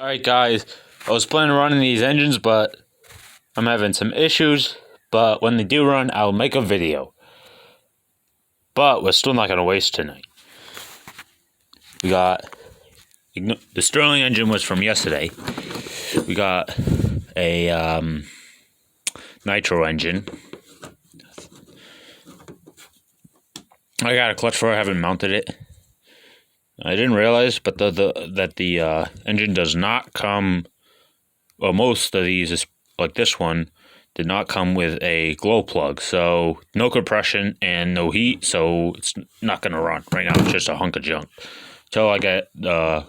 Alright guys, I was planning on running these engines, but I'm having some issues, but when they do run, I'll make a video. But we're still not going to waste tonight. We got, the Stirling engine was from yesterday. We got a nitro engine. I got a clutch for it, I haven't mounted it. I didn't realize, but that the engine does not come, or most of these, like this one, did not come with a glow plug. So no compression and no heat, so it's not gonna run. Right now it's just a hunk of junk until I get the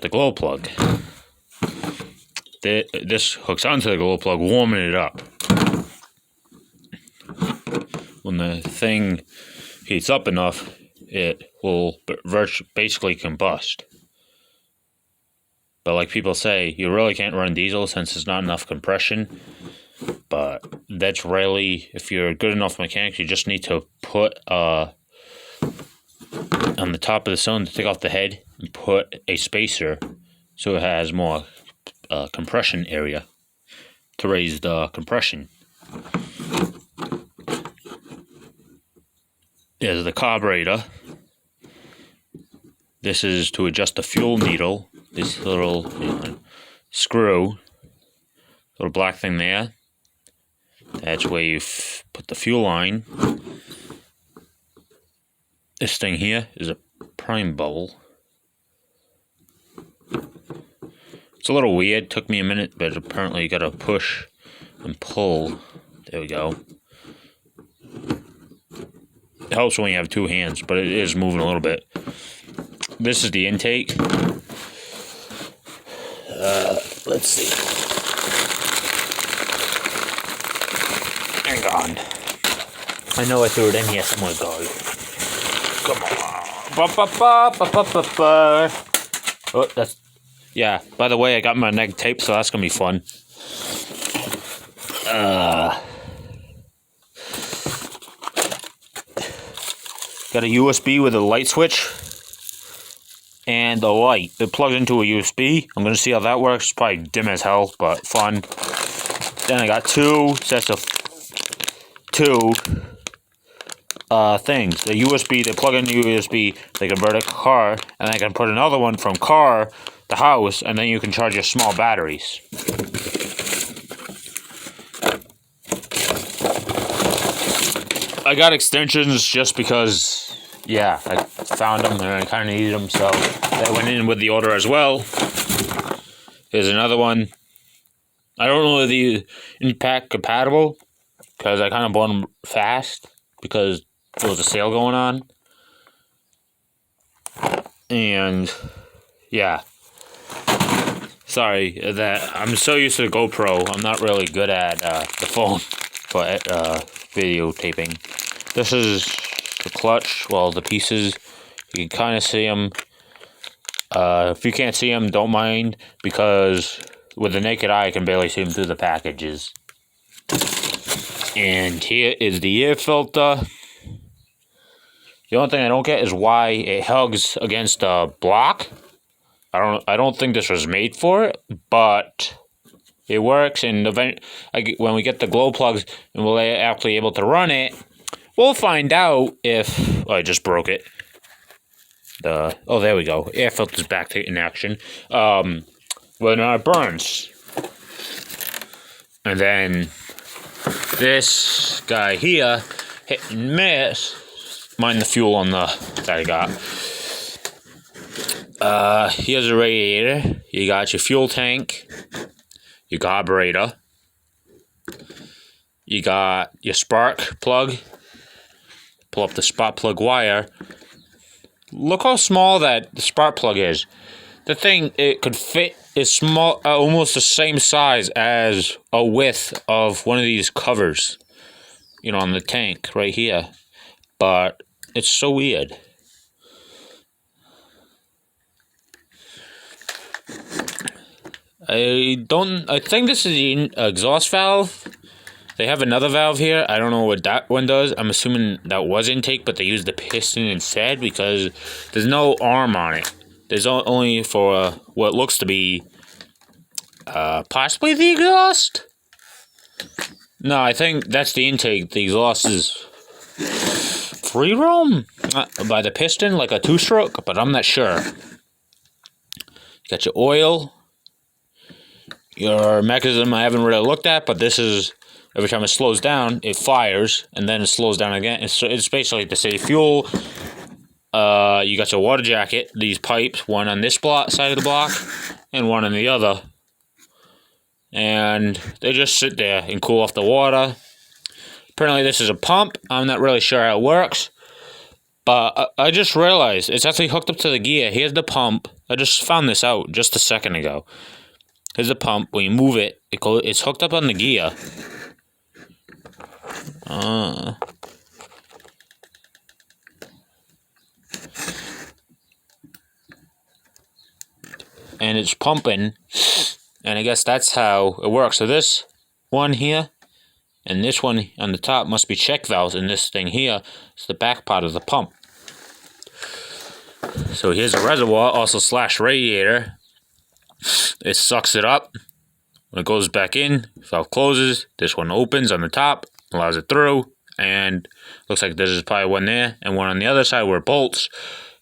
glow plug. This hooks onto the glow plug, warming it up. When the thing heats up enough, it will basically combust. But like people say, you really can't run diesel since there's not enough compression. But that's rarely, if you're a good enough mechanic, you just need to put on the top of the cylinder, take off the head, and put a spacer so it has more compression area to raise the compression. There's the carburetor. This is to adjust the fuel needle. This little screw, little black thing there. That's where you put the fuel line. This thing here is a prime bubble. It's a little weird. Took me a minute, but apparently you gotta push and pull. There we go. It helps when you have two hands, but it is moving a little bit. This is the intake. Let's see. Hang on. I know I threw it in here somewhere, guys. Come on. Oh, that's... Yeah, by the way, I got my neg tape, so that's gonna be fun. Got a USB with a light switch and a light. It plugs into a USB. I'm going to see how that works. It's probably dim as hell, but fun. Then I got two sets of things. The USB, they plug in the USB, they convert it to car, and I can put another one from car to house, and then you can charge your small batteries. I got extensions just because, yeah, I found them and I kind of needed them, so that went in with the order as well. Here's another one. I don't know if the impact compatible, because I kind of bought them fast, because there was a sale going on. And, yeah. Sorry, that I'm so used to the GoPro, I'm not really good at the phone for videotaping. This is the clutch, well, the pieces, you can kind of see them. If you can't see them, don't mind, because with the naked eye, I can barely see them through the packages. And here is the air filter. The only thing I don't get is why it hugs against a block. I don't think this was made for it, but it works, and when we get the glow plugs and we're actually able to run it, we'll find out if... Oh, I just broke it. Oh, there we go. Air filter's back in action. Whether or not it burns. And then this guy here, hit and miss. Mind the fuel on that I got. Here's a radiator. You got your fuel tank, your carburetor, you got your spark plug. Pull up the spark plug wire. Look how small that the spark plug is. The thing, it could fit, is small, almost the same size as a width of one of these covers, you know, on the tank right here. But it's so weird. I think this is the exhaust valve. They have another valve here. I don't know what that one does. I'm assuming that was intake, but they used the piston instead because there's no arm on it. There's only for what looks to be possibly the exhaust. No, I think that's the intake. The exhaust is free roam by the piston, like a two-stroke, but I'm not sure. You got your oil, your mechanism I haven't really looked at, but this is, every time it slows down, it fires, and then it slows down again. It's basically to save fuel. You got your water jacket, these pipes, one on this side of the block, and one on the other. And they just sit there and cool off the water. Apparently this is a pump. I'm not really sure how it works. But I just realized it's actually hooked up to the gear. Here's the pump. I just found this out just a second ago. Here's the pump. When you move it, it's hooked up on the gear. And it's pumping. And I guess that's how it works. So this one here and this one on the top must be check valves, and this thing here is the back part of the pump. So here's a reservoir, also / radiator. It sucks it up. When it goes back in, valve closes. This one opens on the top, allows it through, and looks like there's probably one there and one on the other side where it bolts,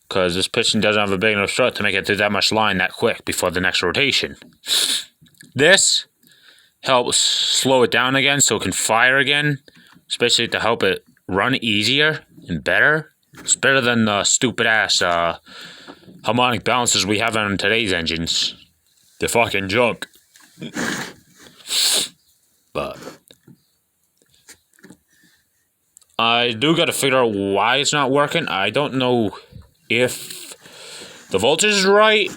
because this piston doesn't have a big enough strut to make it through that much line that quick before the next rotation. This helps slow it down again so it can fire again, especially to help it run easier and better. It's better than the stupid ass harmonic balancers we have on today's engines. They're fucking junk. But I do gotta figure out why it's not working. I don't know if the voltage is right.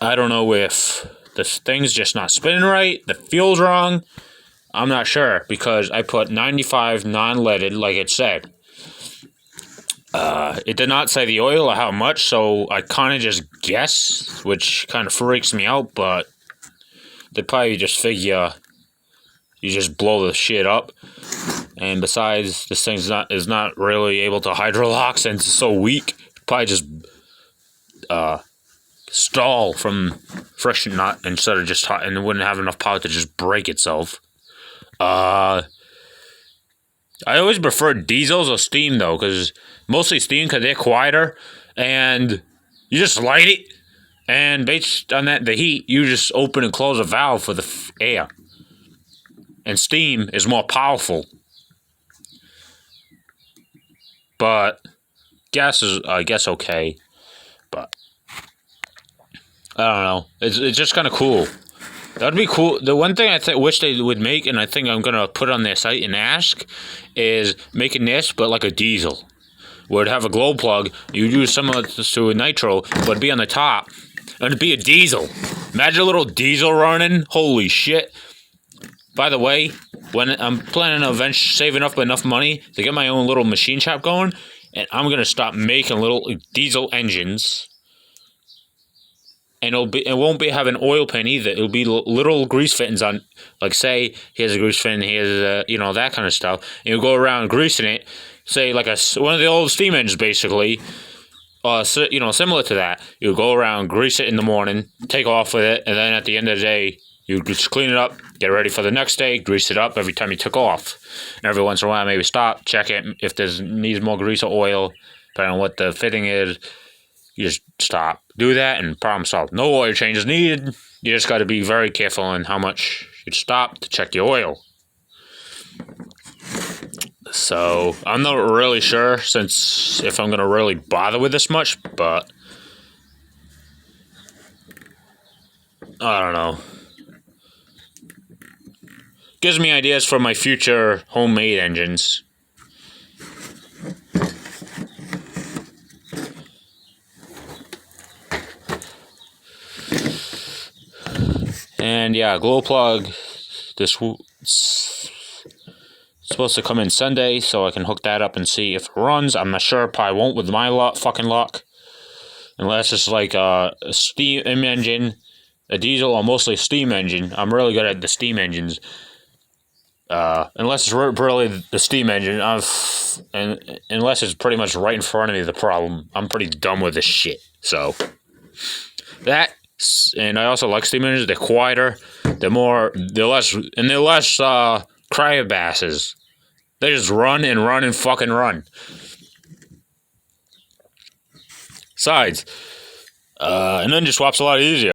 I don't know if this thing's just not spinning right. The fuel's wrong. I'm not sure, because I put 95 non-leaded like it said. It did not say the oil or how much, so I kind of just guess, which kind of freaks me out, but they probably just figure you just blow the shit up. And besides, this thing is not really able to hydrolock since it's so weak. Probably just stall from fresh nut instead of just hot, and it wouldn't have enough power to just break itself. I always prefer diesels or steam though, because mostly steam, because they're quieter, and you just light it, and based on that, the heat, you just open and close a valve for the air. And steam is more powerful. But gas is, I guess, okay. But I don't know. It's just kind of cool. That'd be cool. The one thing I wish they would make, and I think I'm going to put on their site and ask, is making this, but like a diesel. Where it'd have a glow plug, you'd use similar to a nitro, but it'd be on the top. And it'd be a diesel. Imagine a little diesel running. Holy shit. By the way, when I'm planning on eventually saving up enough money to get my own little machine shop going, and I'm going to stop making little diesel engines. And it won't be having oil pan either. It'll be little grease fittings on, like, say, here's a grease fitting, here's a, that kind of stuff. And you'll go around greasing it, say, like one of the old steam engines, basically. Similar to that. You'll go around, grease it in the morning, take off with it, and then at the end of the day, you just clean it up, get ready for the next day, grease it up every time you took off. And every once in a while, maybe stop, check it. If needs more grease or oil, depending on what the fitting is, you just stop. Do that and problem solved. No oil changes needed. You just got to be very careful on how much you stop to check your oil. So, I'm not really sure if I'm going to really bother with this much, but I don't know. Gives me ideas for my future homemade engines. And yeah, glow plug. This supposed to come in Sunday, so I can hook that up and see if it runs. I'm not sure. Probably won't with my fucking luck, unless it's like a steam engine, a diesel, or mostly a steam engine. I'm really good at the steam engines. Unless it's really the steam engine, and unless it's pretty much right in front of me, the problem. I'm pretty dumb with this shit. So That, and I also like steam engines. They're quieter. They're less cryobasses. They just run and run and fucking run. Besides, and then just swap's a lot easier.